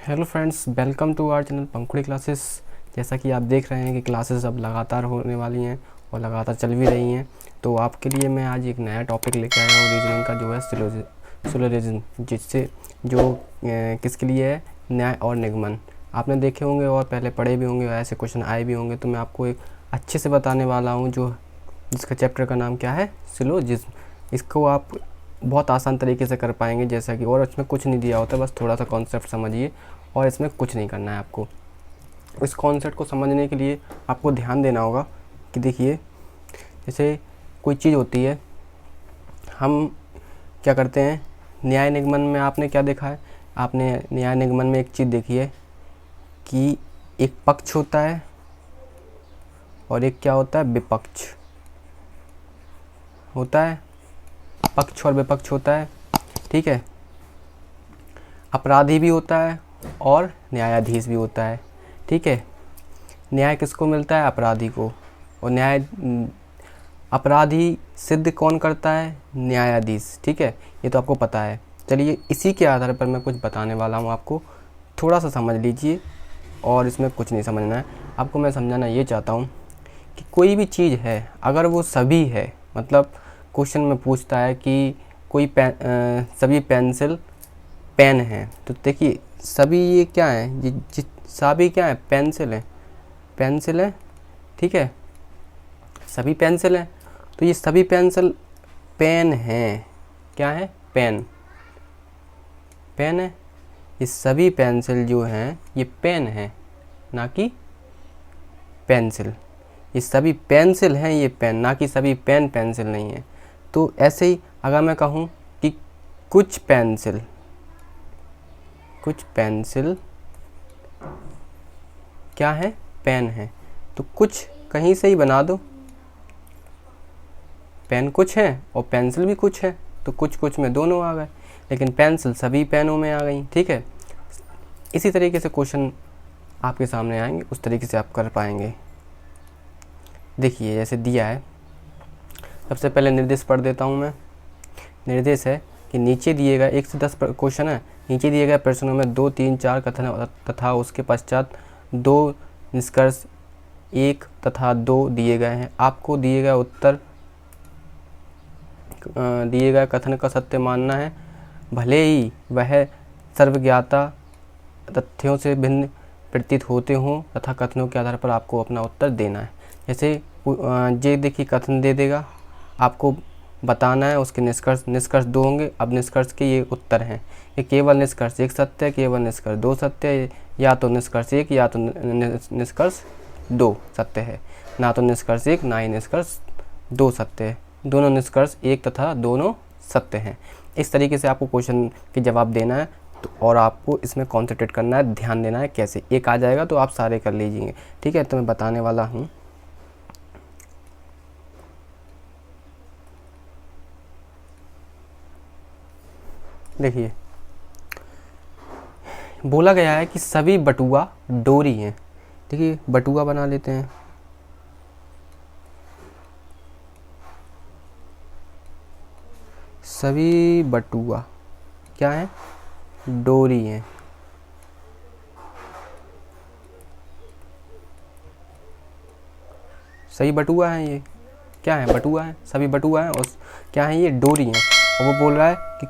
Hello friends, welcome to our channel Pankhudi Classes. जैसा कि आप देख रहे हैं कि क्लासेस अब लगातार होने वाली हैं और लगातार चल भी रही हैं। तो आपके लिए मैं आज एक नया टॉपिक लेकर आया हूँ रीजनिंग का, जो है सिलोजिज्म, जिससे किसके लिए है, न्याय और निगमन। आपने देखे होंगे और पहले पढ़े भी होंगे और ऐसे क्वेश्चन आए भी होंगे। तो मैं आपको एक अच्छे से बताने वाला हूँ जिसका चैप्टर का नाम क्या है, सिलोजिज्म। इसको आप बहुत आसान तरीके से कर पाएंगे, जैसा कि, और इसमें कुछ नहीं दिया होता, बस थोड़ा सा कॉन्सेप्ट समझिए और इसमें कुछ नहीं करना है आपको। इस कॉन्सेप्ट को समझने के लिए आपको ध्यान देना होगा कि देखिए, जैसे कोई चीज़ होती है, हम क्या करते हैं न्याय निगमन में। आपने क्या देखा है, आपने न्याय निगमन में एक चीज़ देखी है कि एक पक्ष होता है और एक क्या होता है, विपक्ष होता है। पक्ष और विपक्ष होता है, ठीक है। अपराधी भी होता है और न्यायाधीश भी होता है, ठीक है। न्याय किसको मिलता है, अपराधी को। और अपराधी सिद्ध कौन करता है, न्यायाधीश, ठीक है। ये तो आपको पता है। चलिए, इसी के आधार पर मैं कुछ बताने वाला हूँ आपको, थोड़ा सा समझ लीजिए। और इसमें कुछ नहीं समझना है आपको, मैं समझाना ये चाहता हूँ कि कोई भी चीज़ है, अगर वो सभी है, मतलब क्वेश्चन में पूछता है कि कोई सभी पेंसिल पेन है, तो देखिए सभी ये क्या है, सभी क्या है, पेंसिल है, ठीक है। सभी पेंसिल हैं, तो ये सभी पेंसिल पेन हैं। क्या है, पेन है। ये सभी पेंसिल जो हैं ये पेन है, ना कि पेंसिल। ये सभी पेंसिल हैं, ये पेन, ना कि सभी पेन पेंसिल नहीं है। तो ऐसे ही अगर मैं कहूँ कि कुछ पेंसिल क्या है, पेन है, तो कुछ कहीं से ही बना दो। पेन कुछ है और पेंसिल भी कुछ है, तो कुछ कुछ में दोनों आ गए, लेकिन पेंसिल सभी पेनों में आ गई, ठीक है। इसी तरीके से क्वेश्चन आपके सामने आएंगे, उस तरीके से आप कर पाएंगे। देखिए, जैसे दिया है, सबसे पहले निर्देश पढ़ देता हूँ मैं। निर्देश है कि नीचे दिए गए 1 से 10 क्वेश्चन है। नीचे दिए गए प्रश्नों में 2, 3, 4 कथन तथा उसके पश्चात 2 निष्कर्ष 1 तथा 2 दिए गए हैं। आपको दिए गए कथन का सत्य मानना है, भले ही वह सर्वज्ञाता तथ्यों से भिन्न प्रतीत होते हों, तथा कथनों के आधार पर आपको अपना उत्तर देना है। जैसे ये देखिए, कथन दे देगा, आपको बताना है उसके निष्कर्ष 2 होंगे। अब निष्कर्ष के ये उत्तर हैं, ये केवल निष्कर्ष 1 सत्य है, केवल निष्कर्ष 2 सत्य है, या तो निष्कर्ष 1 या तो निष्कर्ष 2 सत्य है, ना तो निष्कर्ष 1 ना ही निष्कर्ष 2 सत्य है। दोनों निष्कर्ष 1 तथा दोनों सत्य हैं। इस तरीके से आपको क्वेश्चन के जवाब देना है। तो और आपको इसमें कॉन्सेंट्रेट करना है, ध्यान देना है। कैसे, एक आ जाएगा तो आप सारे कर लीजिए, ठीक है। तो मैं बताने वाला हूँ। देखिए, बोला गया है कि सभी बटुआ डोरी हैं। देखिए, बटुआ बना लेते हैं। सभी बटुआ क्या है, डोरी हैं। सही बटुआ है, ये क्या है, बटुआ है, सभी बटुआ है, और क्या है, ये डोरी हैं। और वो बोल रहा है कि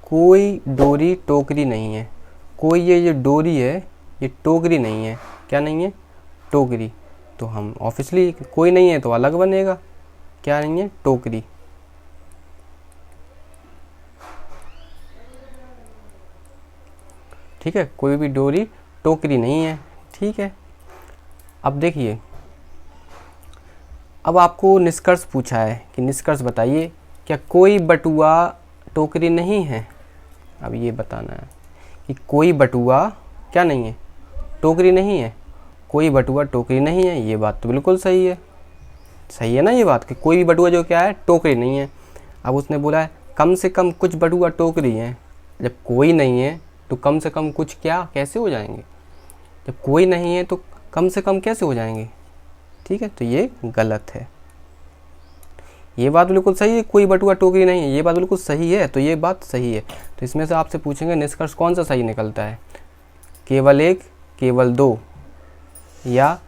कोई डोरी टोकरी नहीं है। कोई ये जो डोरी है ये टोकरी नहीं है। क्या नहीं है, टोकरी। तो हम ऑब्वियसली कोई नहीं है तो अलग बनेगा, क्या नहीं है, टोकरी। ठीक है, कोई भी डोरी टोकरी नहीं है, ठीक है। अब देखिए, अब आपको निष्कर्ष पूछा है कि निष्कर्ष बताइए, क्या कोई बटुआ टोकरी नहीं है। अब ये बताना है कि कोई बटुआ क्या नहीं है, टोकरी नहीं है। कोई बटुआ टोकरी नहीं है, ये बात तो बिल्कुल सही है। सही है ना ये बात, कि कोई भी बटुआ जो क्या है, टोकरी नहीं है। अब उसने बोला है कम से कम कुछ बटुआ टोकरी हैं। जब कोई नहीं है तो कम से कम कुछ क्या कैसे हो जाएंगे, जब कोई नहीं है तो कम से कम कैसे हो जाएंगे, ठीक है। तो ये गलत है। ये बात बिल्कुल सही है, कोई बटुआ टोकरी नहीं है, ये बात बिल्कुल सही है, तो ये बात सही है। तो इसमें से आपसे पूछेंगे निष्कर्ष कौन सा सही निकलता है, केवल एक, केवल दो, या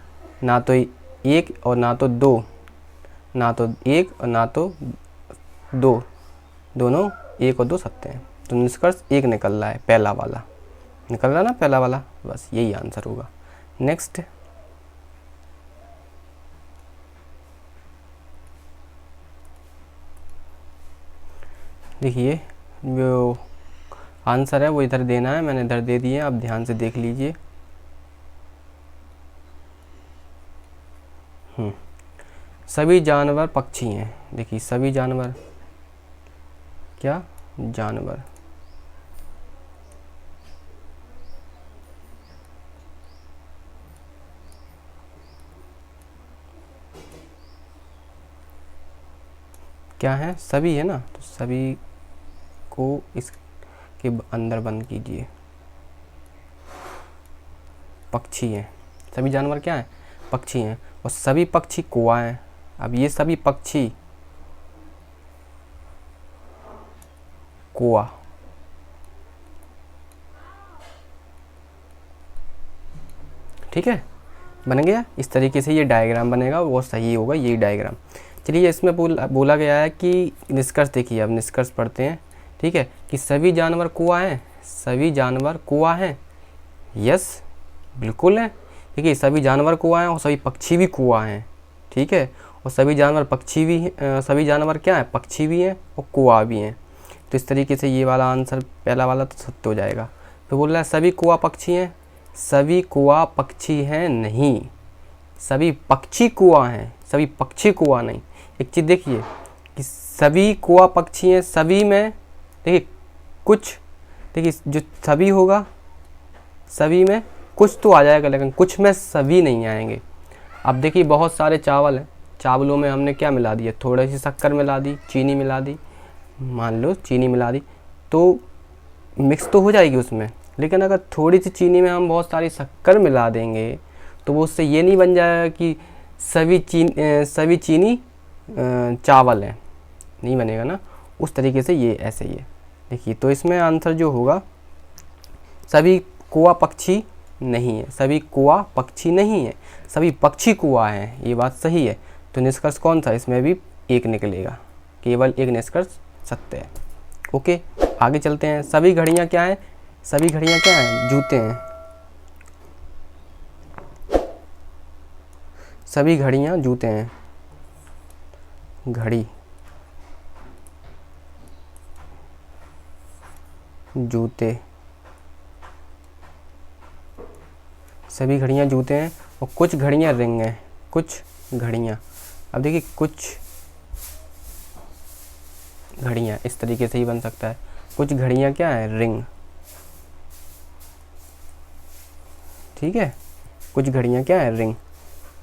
ना तो एक और ना तो दो, ना तो एक और ना तो दो, दोनों एक और दो सत्य हैं। तो निष्कर्ष एक निकल रहा है, पहला वाला निकल रहा है ना, पहला वाला, बस यही आंसर होगा। नेक्स्ट, देखिए जो आंसर है वो इधर देना है, मैंने इधर दे दिए, आप ध्यान से देख लीजिए। सभी जानवर पक्षी हैं। देखिए सभी जानवर, क्या जानवर, क्या है, सभी है ना, तो सभी को इसके अंदर बंद कीजिए। पक्षी हैं, सभी जानवर क्या हैं, पक्षी हैं, और सभी पक्षी कौवा हैं। अब ये सभी पक्षी, कौवा, ठीक है, बन गया। इस तरीके से ये डायग्राम बनेगा, वो सही होगा ये डायग्राम। चलिए इसमें बोला गया है कि निष्कर्ष, देखिए अब निष्कर्ष पढ़ते हैं, ठीक है, कि सभी जानवर कौवा हैं, सभी जानवर कौवा हैं, यस बिल्कुल है। देखिए सभी जानवर कौवा हैं और सभी पक्षी भी कौवा हैं, ठीक है, और सभी जानवर पक्षी भी हैं, सभी जानवर क्या हैं, पक्षी भी हैं और कौवा भी हैं। तो इस तरीके से ये वाला आंसर पहला वाला तो सत्य हो जाएगा। तो बोल रहा है सभी कौवा पक्षी हैं, सभी कौवा पक्षी हैं नहीं, सभी पक्षी कौवा हैं, सभी पक्षी कौवा नहीं। एक चीज़ देखिए कि सभी कौवा पक्षी हैं, सभी में देखिए कुछ, देखिए जो सभी होगा, सभी में कुछ तो आ जाएगा, लेकिन कुछ में सभी नहीं आएंगे। अब देखिए बहुत सारे चावल हैं, चावलों में हमने क्या मिला दिया, थोड़ी सी शक्कर मिला दी, चीनी मिला दी, मान लो चीनी मिला दी, तो मिक्स तो हो जाएगी उसमें। लेकिन अगर थोड़ी सी चीनी में हम बहुत सारी शक्कर मिला देंगे तो वो उससे ये नहीं बन जाएगा कि सभी चीनी चावल हैं, नहीं बनेगा ना। उस तरीके से ये ऐसे ही है। देखिए तो इसमें आंसर जो होगा, सभी कौवा पक्षी नहीं है, सभी कौवा पक्षी नहीं है, सभी पक्षी कौवा हैं, ये बात सही है। तो निष्कर्ष कौन सा, इसमें भी एक निकलेगा, केवल एक निष्कर्ष सत्य है। ओके आगे चलते हैं। सभी घड़ियाँ क्या हैं, सभी घड़ियाँ क्या हैं, जूते हैं, सभी घड़ियाँ जूते हैं, घड़ी जूते, सभी घड़ियाँ जूते हैं, और कुछ घड़ियाँ रिंग हैं, कुछ घड़ियाँ। अब देखिए कुछ घड़ियाँ इस तरीके से ही बन सकता है, कुछ घड़ियाँ क्या है, रिंग, ठीक है, कुछ घड़ियाँ क्या है, रिंग,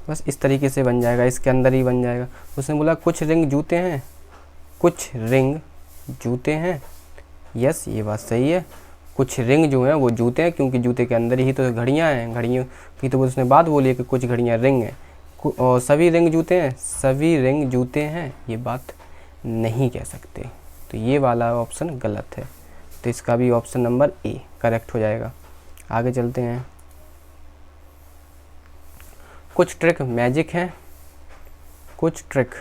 बस इस तरीके से बन जाएगा, इसके अंदर ही बन जाएगा। उसने बोला कुछ रिंग जूते हैं, कुछ रिंग जूते हैं, यस ये बात सही है। कुछ रिंग जो हैं वो जूते हैं, क्योंकि जूते के अंदर ही तो घड़ियाँ हैं, घड़ियों की तो उसने बात बोली है कि कुछ घड़ियाँ रिंग हैं। और सभी रिंग जूते हैं, सभी रिंग जूते हैं, ये बात नहीं कह सकते। तो ये वाला ऑप्शन गलत है, तो इसका भी ऑप्शन नंबर ए करेक्ट हो जाएगा। आगे चलते हैं। कुछ ट्रिक मैजिक हैं, कुछ ट्रिक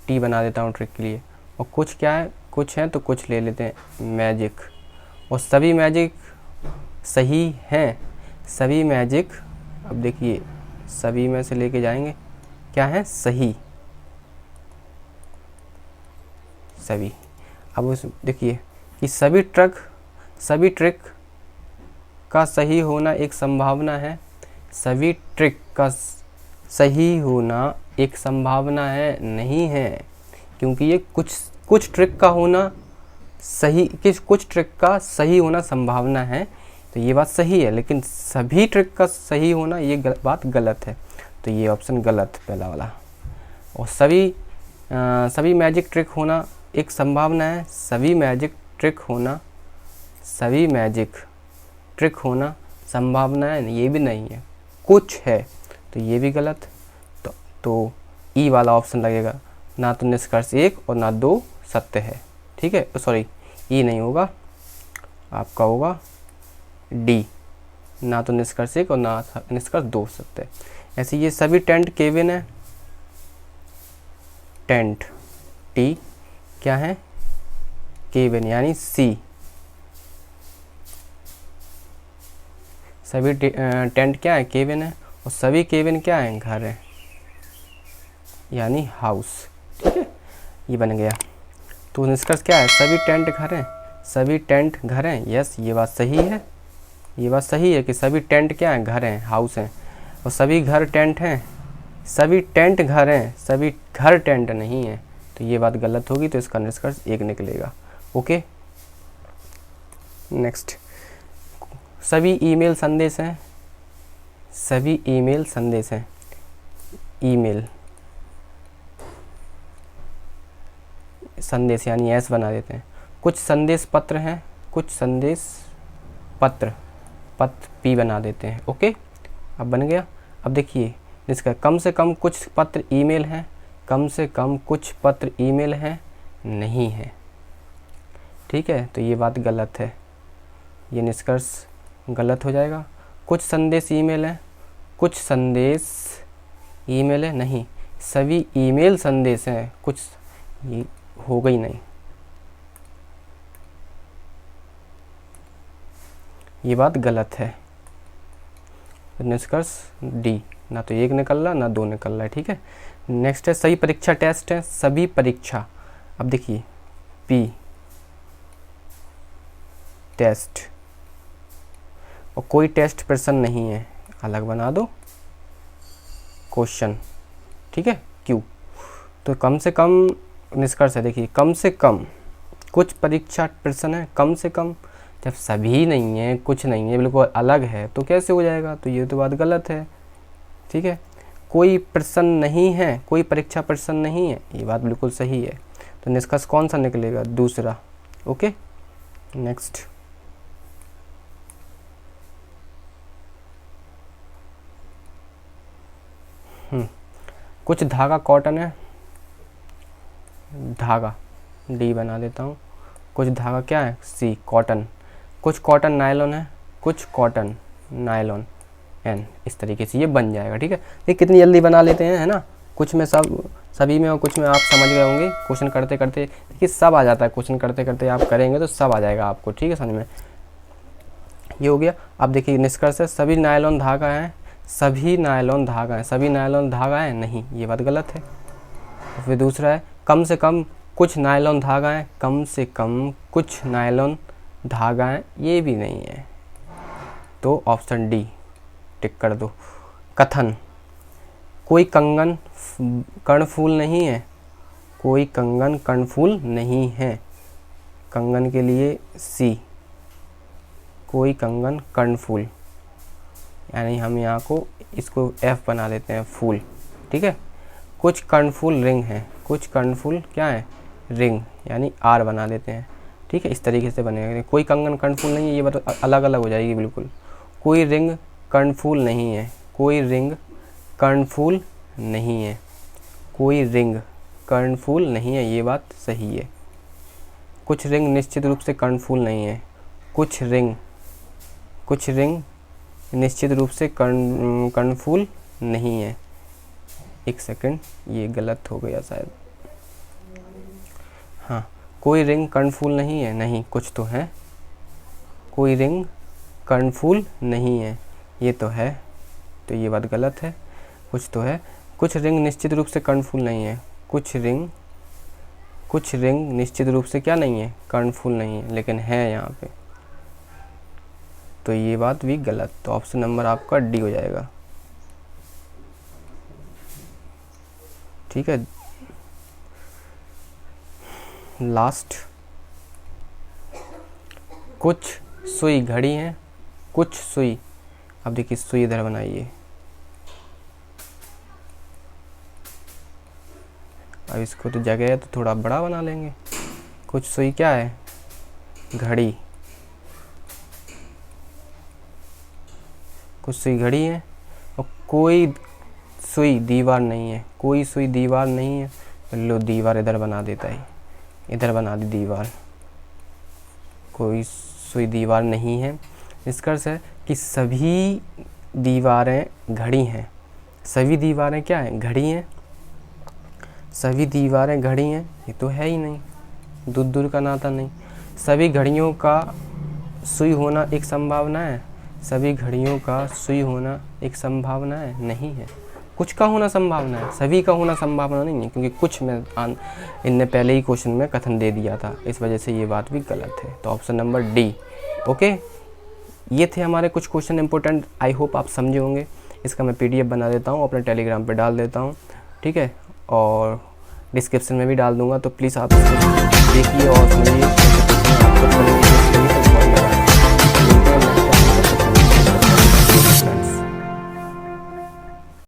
टी बना देता हूँ ट्रिक के लिए, और कुछ क्या है, कुछ हैं तो कुछ ले लेते हैं मैजिक, और सभी मैजिक सही हैं, सभी मैजिक, अब देखिए सभी में से लेके जाएंगे, क्या है, सही, सभी। अब उस देखिए कि सभी ट्रिक का सही होना एक संभावना है, सभी ट्रिक का सही होना एक संभावना है, नहीं है, क्योंकि ये कुछ ट्रिक का होना सही, कुछ ट्रिक का सही होना संभावना है, तो ये बात सही है, लेकिन सभी ट्रिक का सही होना ये बात गलत है, तो ये ऑप्शन गलत पहला वाला। और सभी मैजिक ट्रिक होना एक संभावना है, सभी मैजिक ट्रिक होना संभावना है, ये भी नहीं है, कुछ है, तो ये भी गलत। तो ई वाला ऑप्शन लगेगा, ना तो निष्कर्ष 1 और ना 2 सत्य है। ठीक है, सॉरी ई नहीं होगा, आपका होगा डी, ना तो निष्कर्ष 1 और ना निष्कर्ष 2 सत्य है। ऐसे ये सभी टेंट केबिन है, टेंट टी क्या है केबिन यानी सी, सभी टेंट क्या है केबिन है, और सभी केबिन क्या है घर है यानी हाउस। ठीक है, ये बन गया। तो निष्कर्ष क्या है, सभी टेंट घर हैं, सभी टेंट घर हैं। यस, ये बात सही है, ये बात सही है कि सभी टेंट क्या हैं घर हैं, हाउस हैं, और सभी घर टेंट हैं, सभी टेंट घर हैं, सभी घर टेंट नहीं है, तो ये बात गलत होगी, तो इसका निष्कर्ष 1 निकलेगा। ओके, नेक्स्ट, सभी ईमेल संदेश हैं, सभी ईमेल संदेश हैं, ईमेल संदेश यानी एस बना देते हैं। कुछ संदेश पत्र हैं, कुछ संदेश पत्र, पत्र पी बना देते हैं। ओके, अब बन गया। अब देखिए इसका कम से कम कुछ पत्र ईमेल हैं, कम से कम कुछ पत्र ईमेल हैं नहीं है। ठीक है, तो ये बात गलत है, ये निष्कर्ष गलत हो जाएगा। कुछ संदेश ईमेल है, कुछ संदेश ईमेल है नहीं, सभी ईमेल संदेश हैं, कुछ ये होगा ही नहीं, ये बात गलत है। निष्कर्ष डी, ना तो 1 निकल रहा ना 2 निकल रहा है। ठीक है, नेक्स्ट है सही परीक्षा टेस्ट है, सभी परीक्षा। अब देखिए पी टेस्ट, और कोई टेस्ट पर्सन नहीं है, अलग बना दो क्वेश्चन। ठीक है, क्यों, तो कम से कम निष्कर्ष है, देखिए कम से कम कुछ परीक्षा पर्सन है, कम से कम, जब सभी नहीं है, कुछ नहीं है, बिल्कुल अलग है, तो कैसे हो जाएगा, तो ये तो बात गलत है। ठीक है, कोई पर्सन नहीं है, कोई परीक्षा पर्सन नहीं है, ये बात बिल्कुल सही है, तो निष्कर्ष कौन सा निकलेगा, दूसरा। ओके, नेक्स्ट, कुछ धागा कॉटन है, धागा डी बना देता हूँ, कुछ धागा क्या है सी कॉटन, कुछ कॉटन नायलॉन है, कुछ कॉटन नायलॉन एन, इस तरीके से ये बन जाएगा। ठीक है, ये कितनी जल्दी बना लेते हैं, है ना, कुछ में सभी में और कुछ में आप समझ गए होंगे, क्वेश्चन करते करते देखिए सब आ जाता है, क्वेश्चन करते करते आप करेंगे तो सब आ जाएगा आपको। ठीक है, समझ में, ये हो गया। अब देखिए निष्कर्ष है सभी नायलॉन धागा है, सभी नायलॉन धागा है, सभी नायलॉन धागा है नहीं, ये बात गलत है। फिर दूसरा है कम से कम कुछ नायलॉन धागा है, कम से कम कुछ नायलॉन धागा है, ये भी नहीं है, तो ऑप्शन डी टिक कर दो। कथन, कोई कंगन कर्णफूल नहीं है, कोई कंगन कर्णफूल नहीं है, कंगन के लिए सी, कोई कंगन कर्णफूल, यानी हम यहाँ को इसको एफ बना देते हैं फूल। ठीक है, कुछ कर्णफूल रिंग हैं, कुछ कर्णफूल क्या है रिंग, यानी आर बना देते हैं। ठीक है, इस तरीके से बनेगा। कोई कंगन कर्णफूल नहीं है, ये बात अलग अलग हो जाएगी बिल्कुल। कोई रिंग कर्णफूल नहीं है, कोई रिंग कर्णफूल नहीं है, कोई रिंग कर्णफूल नहीं है, ये बात सही है। कुछ रिंग निश्चित रूप से कर्णफूल नहीं है, कुछ रिंग निश्चित रूप से कर्णफूल नहीं है। एक सेकंड, ये गलत हो गया शायद, हाँ, कोई रिंग कर्णफूल नहीं है, नहीं कुछ तो है, कोई रिंग कर्णफूल नहीं है, ये तो है, तो ये बात गलत है, कुछ तो है। कुछ रिंग निश्चित रूप से कर्णफूल नहीं है, कुछ रिंग निश्चित रूप से क्या नहीं है कर्णफूल नहीं है, लेकिन है यहाँ पे, तो ये बात भी गलत, तो ऑप्शन नंबर आपका डी हो जाएगा। ठीक है, लास्ट, कुछ सुई घड़ी है, कुछ सुई, अब देखिए सुई इधर बनाइए, अब इसको तो जगह है तो थोड़ा बड़ा बना लेंगे। कुछ सुई क्या है घड़ी, कुछ सुई घड़ी है, और कोई सुई दीवार नहीं है, कोई सुई दीवार नहीं है। लो दीवार इधर बना देता है, इधर बना दी दीवार, कोई सुई दीवार नहीं है। निष्कर्ष है कि सभी दीवारें घड़ी हैं। सभी दीवारें क्या हैं? घड़ी हैं। सभी दीवारें घड़ी हैं, ये तो है ही नहीं, दूर दूर का नाता नहीं। सभी घड़ियों का सुई होना एक संभावना है? सभी घड़ियों का सुई होना एक संभावना है? नहीं है। कुछ का होना संभावना है, सभी का होना संभावना नहीं है, क्योंकि कुछ में इनने पहले ही क्वेश्चन में कथन दे दिया था, इस वजह से ये बात भी गलत है। तो ऑप्शन नंबर डी। ओके, ये थे हमारे कुछ क्वेश्चन इंपॉर्टेंट। आई होप आप समझे होंगे। इसका मैं PDF बना देता हूँ, अपने टेलीग्राम पे डाल देता हूँ, ठीक है, और डिस्क्रिप्शन में भी डाल दूँगा। तो प्लीज़ आप इसको देखिए और समझिए।